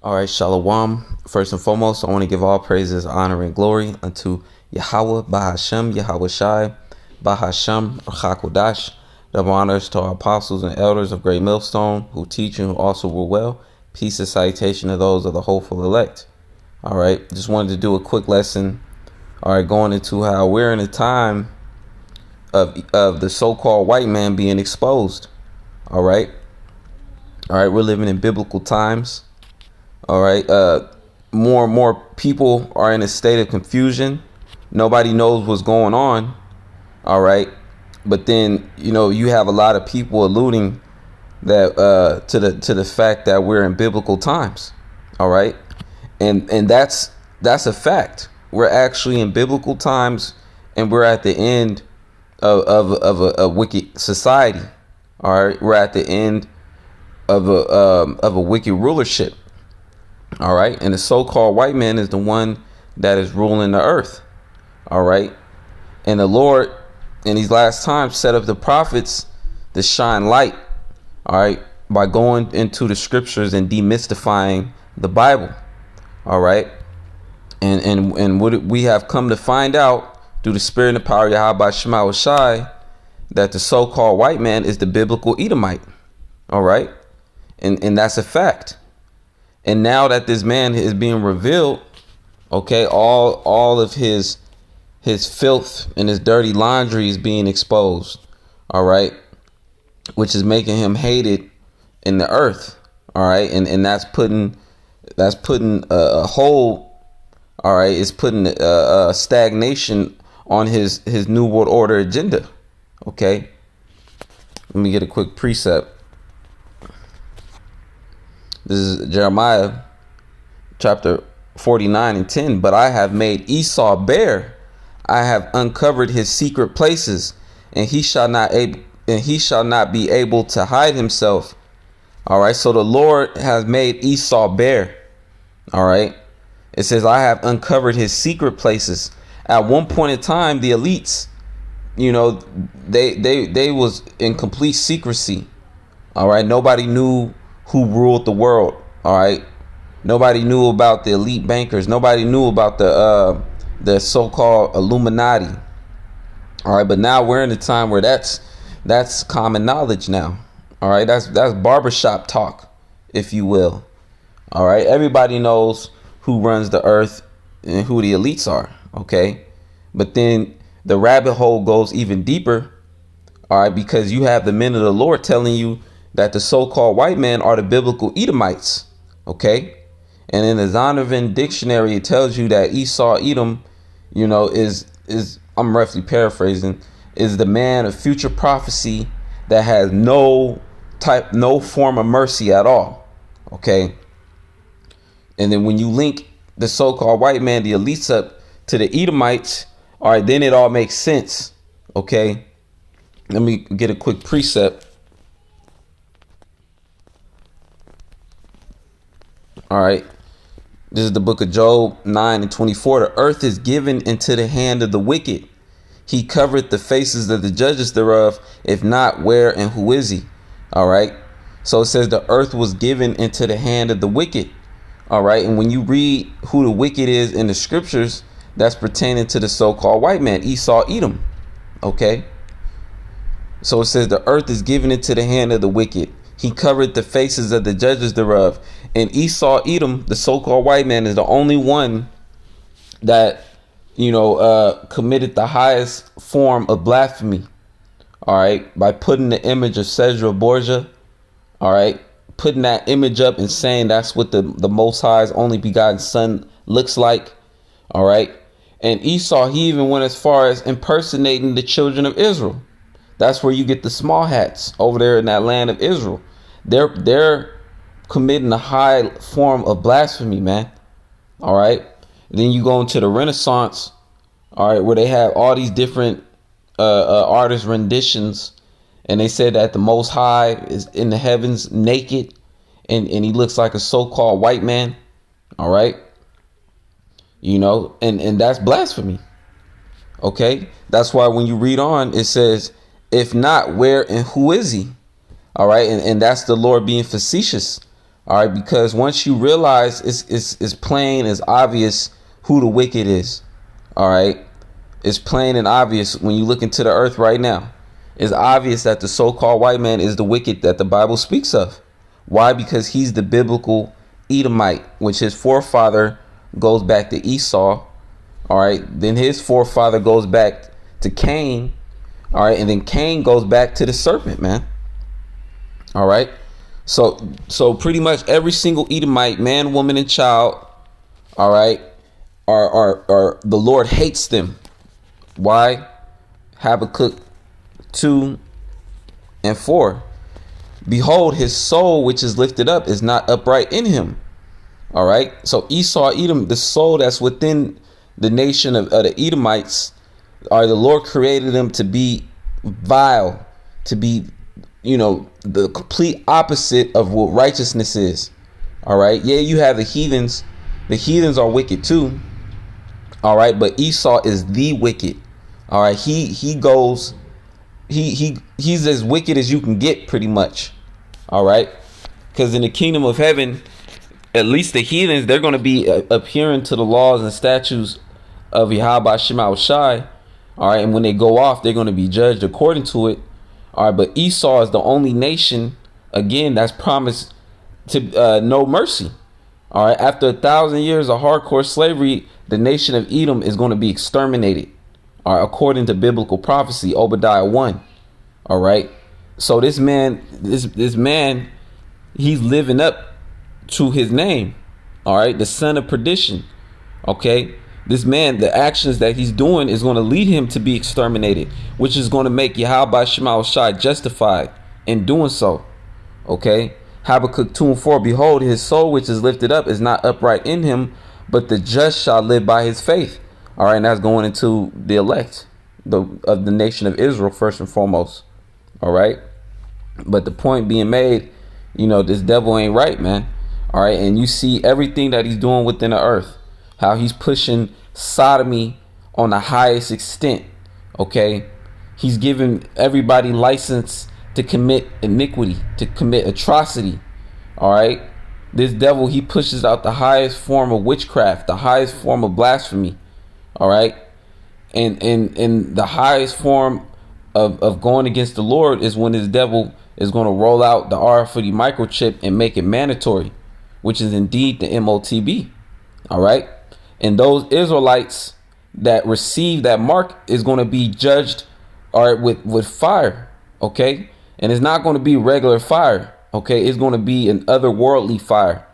All right, Shalom. First and foremost, I want to give all praises, honor, and glory unto Yahweh, Bahashem, Yahweh Shai, Bahashem, Chakodash. Double honors to our apostles and elders of Great Millstone who teach and who also rule well. Peace and salutation to those of the hopeful elect. All right, just wanted to do a quick lesson. All right, going into how we're in a time of the so-called white man being exposed. All right, we're living in biblical times. All right, more and more people are in a state of confusion. Nobody knows what's going on. All right, but then you have a lot of people alluding that to the fact that we're in biblical times. All right, and that's a fact. We're actually in biblical times, and we're at the end of a wicked society. All right, we're at the end of a wicked rulership. All right, and the so-called white man is the one that is ruling the earth. All right, and the Lord in these last times set up the prophets to shine light. All right, by going into the scriptures and demystifying the Bible. All right, and what we have come to find out through the spirit and the power of Yahweh Shema Shai, that the so-called white man is the biblical Edomite. All right, and that's a fact. And now that this man is being revealed, okay, all of his filth and his dirty laundry is being exposed. All right, which is making him hated in the earth. All right, and that's putting a hold. All right, it's putting a stagnation on his new world order agenda. Okay, let me get a quick precept. This is Jeremiah chapter 49:10. But I have made Esau bare. I have uncovered his secret places, and he shall not be able to hide himself. All right. So the Lord has made Esau bare. All right. It says, I have uncovered his secret places. At one point in time, the elites, they was in complete secrecy. All right. Nobody knew who ruled the world. All right, nobody knew about the elite bankers. Nobody knew about the so-called Illuminati. All right, but now we're in a time where that's common knowledge now. All right, that's barbershop talk, if you will. All right, everybody knows who runs the earth and who the elites are. Okay, but then the rabbit hole goes even deeper. All right, because you have the men of the Lord telling you that the so-called white men are the biblical Edomites. Okay, and in the Zondervan dictionary, it tells you that Esau, Edom, is I'm roughly paraphrasing, is the man of future prophecy that has no form of mercy at all. Okay, and then when you link the so-called white man, the elites, up to the Edomites, all right, then it all makes sense. Okay, let me get a quick precept. All right, this is the book of Job 9:24. The earth is given into the hand of the wicked. He covered the faces of the judges thereof. If not, where and who is he? All right. So it says the earth was given into the hand of the wicked. All right. And when you read who the wicked is in the scriptures, that's pertaining to the so-called white man, Esau, Edom. Okay. So it says the earth is given into the hand of the wicked. He covered the faces of the judges thereof. And Esau, Edom, the so-called white man, is the only one that, committed the highest form of blasphemy. All right. By putting the image of Cedra Borgia. All right. Putting that image up and saying that's what the Most High's only begotten son looks like. All right. And Esau, he even went as far as impersonating the children of Israel. That's where you get the small hats over there in that land of Israel. They're committing a high form of blasphemy, man. All right. Then you go into the Renaissance, all right, where they have all these different artist renditions, and they said that the Most High is in the heavens naked, and he looks like a so-called white man. All right. And that's blasphemy. Okay. That's why when you read on, it says, if not, where and who is he? All right. And that's the Lord being facetious. All right, because once you realize it's plain, it's obvious who the wicked is. All right, it's plain and obvious when you look into the earth right now. It's obvious that the so-called white man is the wicked that the Bible speaks of. Why? Because he's the biblical Edomite, which his forefather goes back to Esau. All right, then his forefather goes back to Cain. All right, and then Cain goes back to the serpent, man. All right. So pretty much every single Edomite, man, woman, and child, all right, are the Lord hates them. Why? Habakkuk 2:4. Behold, his soul which is lifted up is not upright in him. All right. So Esau, Edom, the soul that's within the nation of the Edomites, the Lord created them to be vile, to be, the complete opposite of what righteousness is. All right. Yeah, you have the heathens. The heathens are wicked too. All right. But Esau is the wicked. All right. He's as wicked as you can get, pretty much. All right. Because in the kingdom of heaven, at least the heathens, they're going to be adhering to the laws and statutes of Yahweh Shema Shai. All right. And when they go off, they're going to be judged according to it. All right, but Esau is the only nation, again, that's promised to no mercy. All right, after 1,000 years of hardcore slavery, the nation of Edom is going to be exterminated. All right, according to biblical prophecy, Obadiah 1. All right, so this man, he's living up to his name. All right, the son of perdition. Okay. This man, the actions that he's doing is going to lead him to be exterminated, which is going to make Yahweh Shema Shai justified in doing so. Okay. Habakkuk 2:4. Behold, his soul which is lifted up is not upright in him, but the just shall live by his faith. All right. And that's going into the elect of the nation of Israel, first and foremost. All right. But the point being made, this devil ain't right, man. All right. And you see everything that he's doing within the earth. How he's pushing sodomy on the highest extent. Okay. He's giving everybody license to commit iniquity, to commit atrocity. All right. This devil, he pushes out the highest form of witchcraft, the highest form of blasphemy. All right. And the highest form of going against the Lord is when this devil is going to roll out the RFID microchip and make it mandatory, which is indeed the MOTB. All right. And those Israelites that receive that mark is going to be judged, all right, with fire. Okay. And it's not going to be regular fire. Okay. It's going to be an otherworldly fire.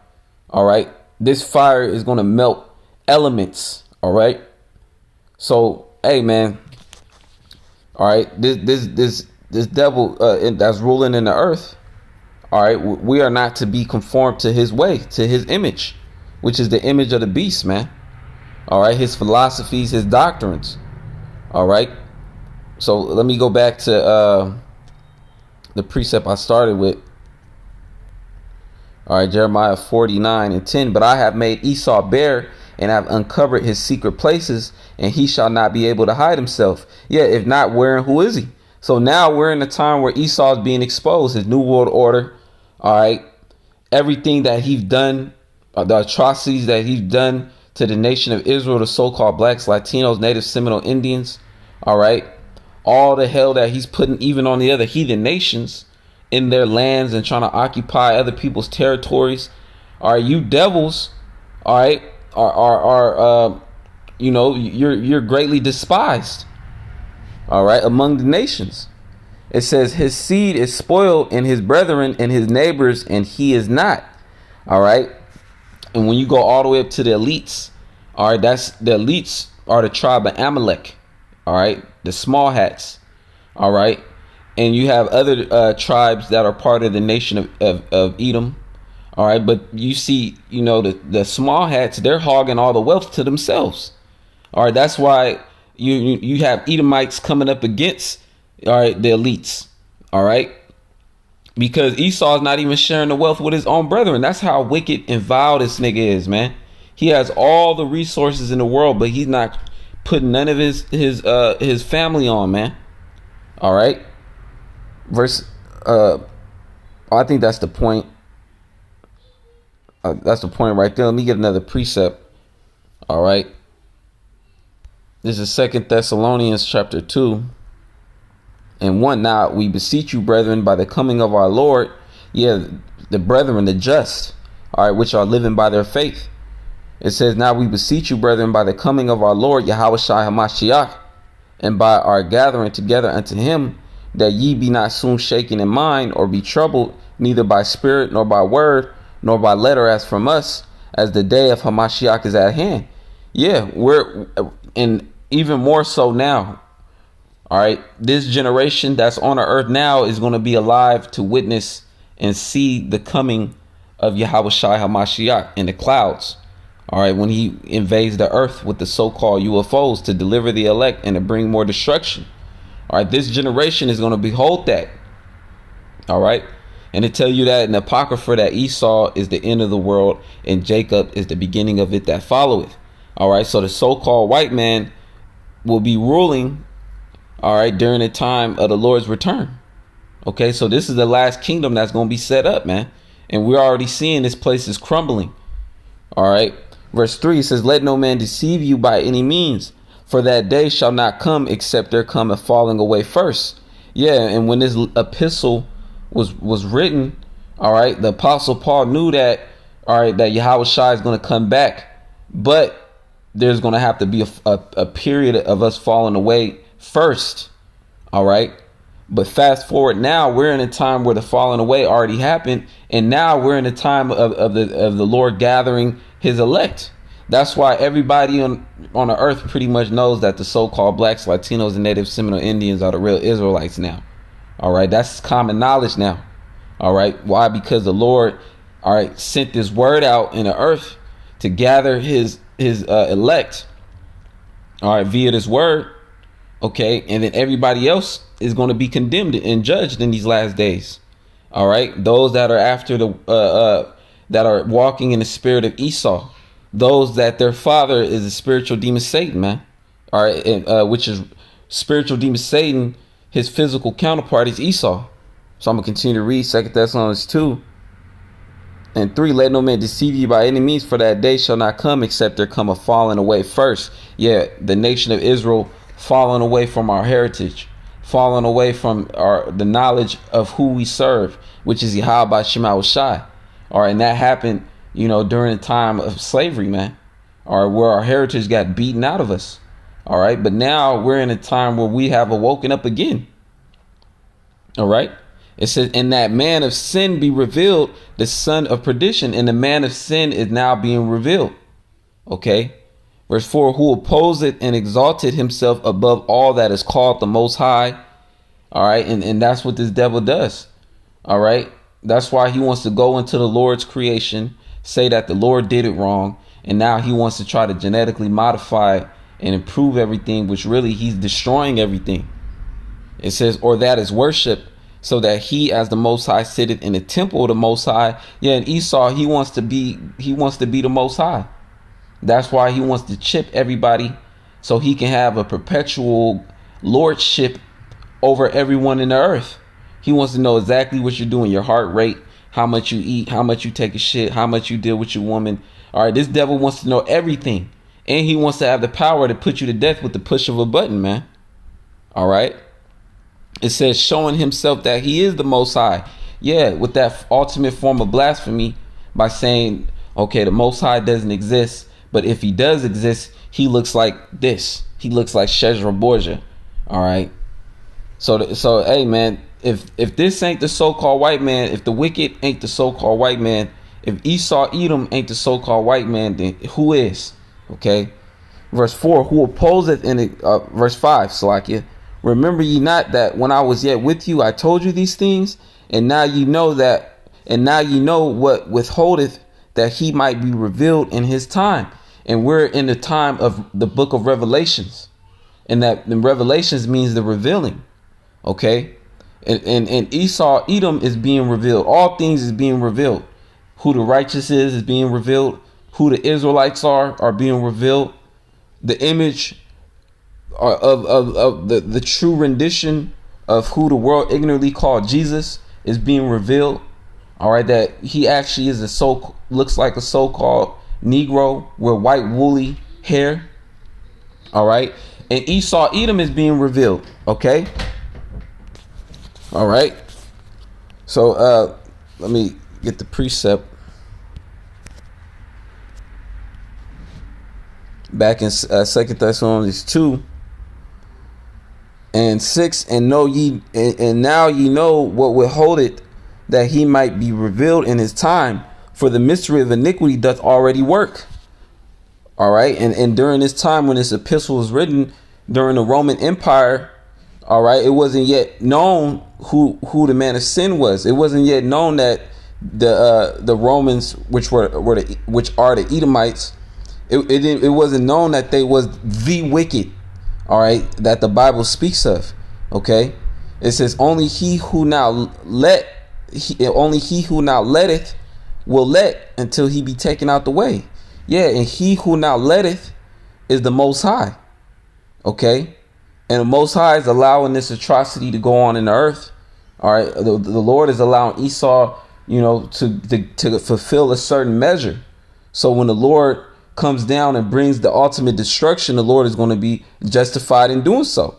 All right. This fire is going to melt elements. All right. So, hey, man. All right. This devil that's ruling in the earth. All right. We are not to be conformed to his way, to his image, which is the image of the beast, man. All right, his philosophies, his doctrines. All right. So let me go back to the precept I started with. All right, Jeremiah 49:10. But I have made Esau bare and have uncovered his secret places, and he shall not be able to hide himself. Yeah, if not, where and who is he? So now we're in a time where Esau is being exposed, his new world order. All right. Everything that he's done, the atrocities that he's done to the nation of Israel, the so-called blacks, Latinos, Native Seminole Indians. All right. All the hell that he's putting even on the other heathen nations in their lands and trying to occupy other people's territories. All right. You devils. All right. You're greatly despised. All right. Among the nations. It says his seed is spoiled in his brethren and his neighbors, and he is not. All right. And when you go all the way up to the elites, all right, that's the elites are the tribe of Amalek. All right. The small hats. All right. And you have other tribes that are part of the nation of Edom. All right. But you see, the small hats, they're hogging all the wealth to themselves. All right. That's why you have Edomites coming up against, all right, the elites. All right. Because Esau is not even sharing the wealth with his own brethren. That's how wicked and vile this nigga is, man. He has all the resources in the world, but he's not putting none of his family on, man. All right. I think that's the point. That's the point right there. Let me get another precept. All right. This is 2 Thessalonians chapter 2 and 1. Now we beseech you, brethren, by the coming of our Lord, the brethren, the just, all right, which are living by their faith. It says, now we beseech you, brethren, by the coming of our Lord Yahushua HaMashiach, and by our gathering together unto him, that ye be not soon shaken in mind, or be troubled, neither by spirit, nor by word, nor by letter as from us, as the day of Hamashiach is at hand. Yeah, and even more so now. All right, this generation that's on the earth now is going to be alive to witness and see the coming of Yahushua HaMashiach in the clouds. All right, when he invades the earth with the so-called UFOs to deliver the elect and to bring more destruction. All right, this generation is going to behold that. All right, and to tell you that in the Apocrypha that Esau is the end of the world and Jacob is the beginning of it that followeth. All right, so the so-called white man will be ruling, all right, during the time of the Lord's return. Okay, so this is the last kingdom that's going to be set up, man. And we're already seeing this place is crumbling. All right, verse 3 says, let no man deceive you by any means, for that day shall not come except there come a falling away first. Yeah, and when this epistle was written, all right, the apostle Paul knew that, all right, that Yahushua is going to come back, but there's going to have to be a period of us falling away first. All right. But fast forward now, we're in a time where the falling away already happened. And now we're in a time of the Lord gathering his elect. That's why everybody on the earth pretty much knows that the so-called blacks, Latinos, and Native Seminole Indians are the real Israelites now. All right. That's common knowledge now. All right. Why? Because the Lord, all right, sent this word out in the earth to gather his elect, all right, via this word. Okay, and then everybody else is going to be condemned and judged in these last days. All right, those that are after that are walking in the spirit of Esau, those that their father is a spiritual demon Satan, man. All right, and, which is spiritual demon Satan. His physical counterpart is Esau. So I'm gonna continue to read 2 Thessalonians 2 and 3. Let no man deceive you by any means, for that day shall not come except there come a falling away first. Yeah, the nation of Israel falling away from our heritage, falling away from the knowledge of who we serve, which is Yahweh Shema Shai. All right, and that happened, during the time of slavery, man. All right, where our heritage got beaten out of us. All right, but now we're in a time where we have awoken up again. All right. It says, and that man of sin be revealed, the son of perdition, and the man of sin is now being revealed. Okay. Verse 4, who opposeth and exalted himself above all that is called the Most High. All right. And that's what this devil does. All right. That's why he wants to go into the Lord's creation, say that the Lord did it wrong. And now he wants to try to genetically modify and improve everything, which really he's destroying everything. It says, or that is worship, so that he as the Most High sitteth in the temple of the Most High. Yeah, and Esau, he wants to be the Most High. That's why he wants to chip everybody so he can have a perpetual lordship over everyone in the earth. He wants to know exactly what you're doing, your heart rate, how much you eat, how much you take a shit, how much you deal with your woman. All right, this devil wants to know everything. And he wants to have the power to put you to death with the push of a button, man. All right. It says showing himself that he is the Most High. Yeah, with that ultimate form of blasphemy by saying, okay, the Most High doesn't exist. But if he does exist, he looks like this. He looks like Shezra Borgia. All right. So hey, man, if this ain't the so-called white man, if the wicked ain't the so-called white man, if Esau Edom ain't the so-called white man, then who is? Okay. Verse 4, who opposeth in verse 5, Salakia. Remember ye not that when I was yet with you, I told you these things, and now ye know what withholdeth, that he might be revealed in his time. And we're in the time of the book of Revelations, and that the Revelations means the revealing. Okay. And Esau, Edom is being revealed. All things is being revealed. Who the righteous is being revealed. Who the Israelites are being revealed. The image of the true rendition of who the world ignorantly called Jesus is being revealed. All right, that he actually is looks like a so-called Negro with white woolly hair. All right, and Esau Edom is being revealed. Okay. All right. So let me get the precept back in 2 Thessalonians 2:6, and know ye, and now ye know what withholdeth, that he might be revealed in his time, for the mystery of iniquity doth already work. All right, and during this time when this epistle was written during the Roman Empire, all right, it wasn't yet known who the man of sin was. It wasn't yet known that the Romans, which are the Edomites, it wasn't known that they was the wicked. All right, that the Bible speaks of. Okay, it says only he who now letteth will let until he be taken out the way. Yeah, and he who now letteth is the Most High. Okay, and the Most High is allowing this atrocity to go on in the earth. All right, the Lord is allowing Esau, to fulfill a certain measure. So when the Lord comes down and brings the ultimate destruction, the Lord is going to be justified in doing so.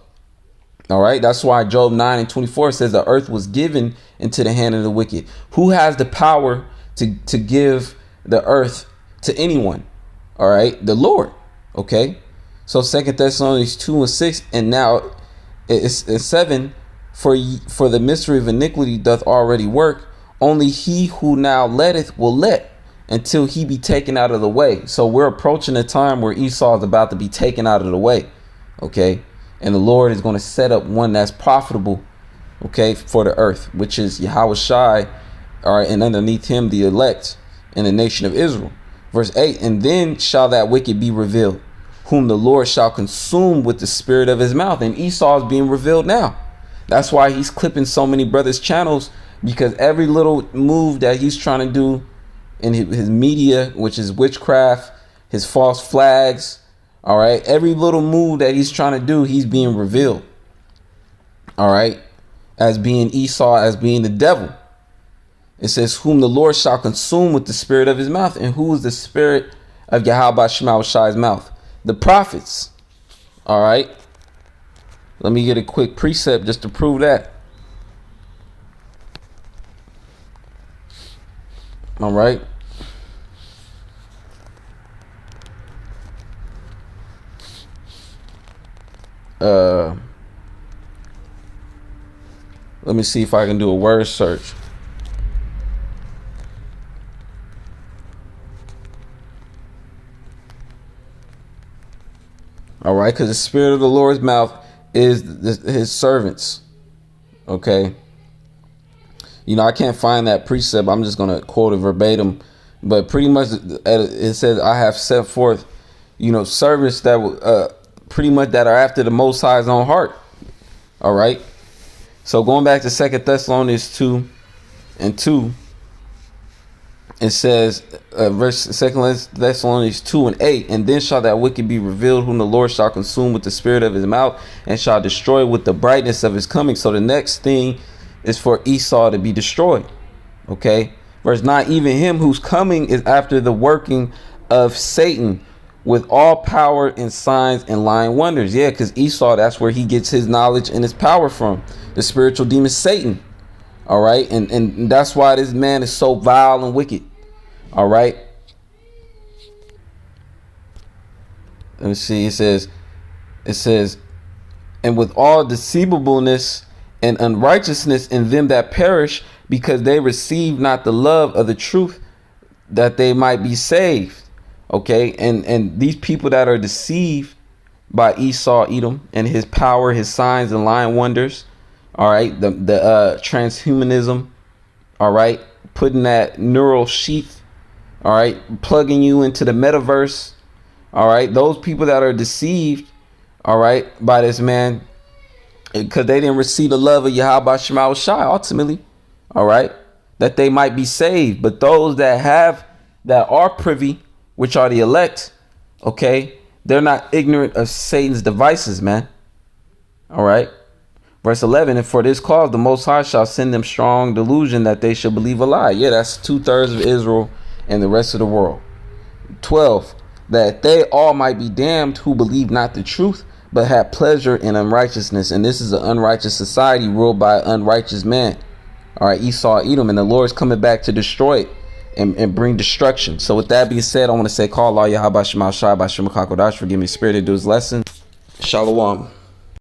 All right, that's why Job 9:24 says the earth was given into the hand of the wicked. Who has the power to give the earth to anyone? All right, the Lord. Okay, so 2 Thessalonians 2:6, and now it's 7. For the mystery of iniquity doth already work. Only he who now letteth will let until he be taken out of the way. So we're approaching a time where Esau is about to be taken out of the way. Okay, and the Lord is going to set up one that's profitable, okay, for the earth, which is Yahweh Shai, all right, and underneath him the elect in the nation of Israel. Verse 8, and then shall that wicked be revealed, whom the Lord shall consume with the spirit of his mouth. And Esau is being revealed now. That's why he's clipping so many brothers' channels, because every little move that he's trying to do in his media, which is witchcraft, his false flags, all right, every little move that he's trying to do, he's being revealed, all right, as being Esau, as being the devil. It says, whom the Lord shall consume with the spirit of his mouth. And who is the spirit of Yahweh Shai's mouth? The prophets. All right. Let me get a quick precept just to prove that. All right. Let me see if I can do a word search. All right, because the spirit of the Lord's mouth is his servants. Okay. I can't find that precept. I'm just going to quote it verbatim. But pretty much it says, I have set forth, servants that pretty much that are after the Most High's own heart. All right. So going back to 2 Thessalonians 2:2. It says, verse 2 Thessalonians 2:8, and then shall that wicked be revealed, whom the Lord shall consume with the spirit of his mouth, and shall destroy with the brightness of his coming. So the next thing is for Esau to be destroyed. Okay. Verse 9, even him whose coming is after the working of Satan with all power and signs and lying wonders. Yeah, because Esau, that's where he gets his knowledge and his power from. The spiritual demon Satan. All right. And that's why this man is so vile and wicked. All right. Let me see. It says, and with all deceivableness and unrighteousness in them that perish, because they receive not the love of the truth, that they might be saved. Okay. And these people that are deceived by Esau, Edom, and his power, his signs and lying wonders. All right. The transhumanism. All right. Putting that neural sheath. All right. Plugging you into the metaverse. All right. Those people that are deceived. All right. By this man. Because they didn't receive the love of Yahweh Shai ultimately. All right. That they might be saved. But those that are privy, which are the elect. Okay. They're not ignorant of Satan's devices, man. All right. Verse 11, and for this cause the Most High shall send them strong delusion that they should believe a lie. Yeah, that's 2/3 of Israel and the rest of the world. 12, that they all might be damned who believe not the truth, but have pleasure in unrighteousness. And this is an unrighteous society ruled by an unrighteous man. All right, Esau, Edom, and the Lord's coming back to destroy it and bring destruction. So with that being said, I want to say, call Allah Yahweh Shema Shai Bashim Kakodash for giving me spirit to do his lesson. Shalom.